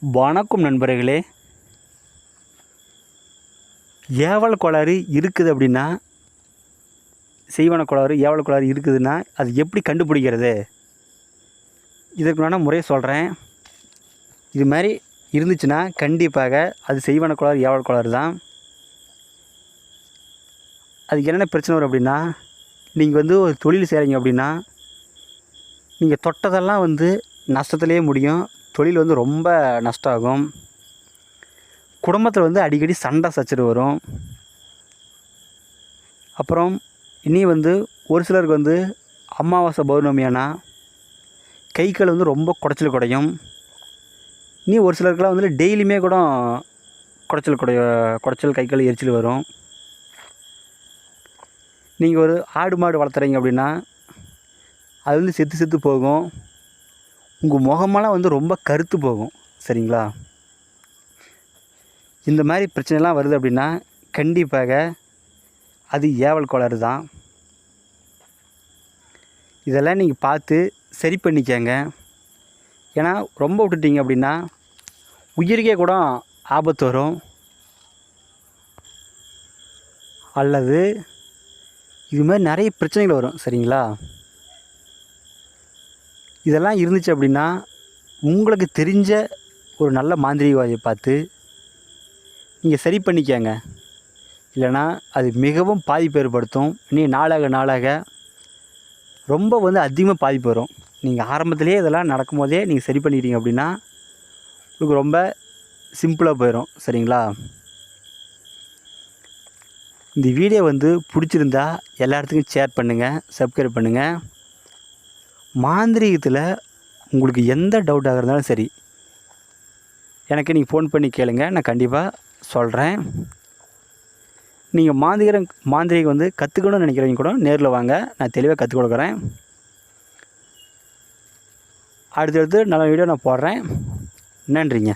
வணக்கம் நண்பர்களே. ஏவல் கோளாறு இருக்குது அப்படின்னா, செய்வன கோளாறு ஏவல் கோளாறு இருக்குதுன்னா அது எப்படி கண்டுபிடிக்கிறது? இதற்கு நான் முறையை சொல்கிறேன். இது மாதிரி இருந்துச்சுன்னா கண்டிப்பாக அது செய்வன கோளாறு ஏவல் கோளாறு தான். அதுக்கு என்னென்ன பிரச்சனை வரும் அப்படின்னா, நீங்கள் ஒரு தொழில் செய்கிறீங்க அப்படின்னா, நீங்கள் தொட்டதெல்லாம் நஷ்டத்துலேயே முடியும். தொழில் ரொம்ப நஷ்டம் ஆகும். குடும்பத்தில் அடிக்கடி சண்டை சச்சரவு வரும். அப்புறம் இனி ஒரு சிலருக்கு அமாவாசை பௌர்ணமி ஆனால் கை கால் ரொம்ப குடைச்சல் குடையும். இனி ஒரு சிலருக்குலாம் டெய்லியுமே கூட குடைச்சல் கை கால் எரிச்சல் வரும். நீங்கள் ஒரு ஆடு மாடு வளர்த்துறீங்க அப்படின்னா அது செத்து செத்து போகும். உங்கள் முகமெல்லாம் ரொம்ப கருத்து போகும். சரிங்களா? இந்த மாதிரி பிரச்சனைலாம் வருது அப்படின்னா கண்டிப்பாக அது ஏவல் கோளாறு தான். இதெல்லாம் நீங்கள் பார்த்து சரி பண்ணிக்கங்க. ஏன்னா ரொம்ப விட்டுட்டீங்க அப்படின்னா உயிருக்கே கூட ஆபத்து வரும். அல்லது இது மாதிரி நிறைய பிரச்சனைகள் வரும். சரிங்களா? இதெல்லாம் இருந்துச்சு அப்படின்னா உங்களுக்கு தெரிஞ்ச ஒரு நல்ல மாந்திரீகவாதியை பார்த்து நீங்கள் சரி பண்ணிக்கங்க. இல்லைனா அது மிகவும் பாதிப்பு ஏற்படுத்தும். இனி நாளாக ரொம்ப அதிகமாக பாதிப்பு வரும். நீங்கள் ஆரம்பத்திலே இதெல்லாம் நடக்கும்போதே நீங்கள் சரி பண்ணிட்டீங்க அப்படின்னா உங்களுக்கு ரொம்ப சிம்பிளாக போயிடும். சரிங்களா? இந்த வீடியோ பிடிச்சிருந்தா எல்லாத்துக்கும் ஷேர் பண்ணுங்கள், சப்ஸ்கிரைப் பண்ணுங்கள். மாந்திரீகத்தில் உங்களுக்கு எந்த டவுட்டாக இருந்தாலும் சரி எனக்கு நீங்கள் ஃபோன் பண்ணி கேளுங்க, நான் கண்டிப்பாக சொல்கிறேன். நீங்கள் மாந்திரீகம் கற்றுக்கணும்னு நினைக்கிறவங்க கூட நேரில் வாங்க, நான் தெளிவாக கற்றுக் கொடுக்குறேன். அடுத்தடுத்து நல்ல வீடியோ நான் போடுறேன். நன்றிங்க.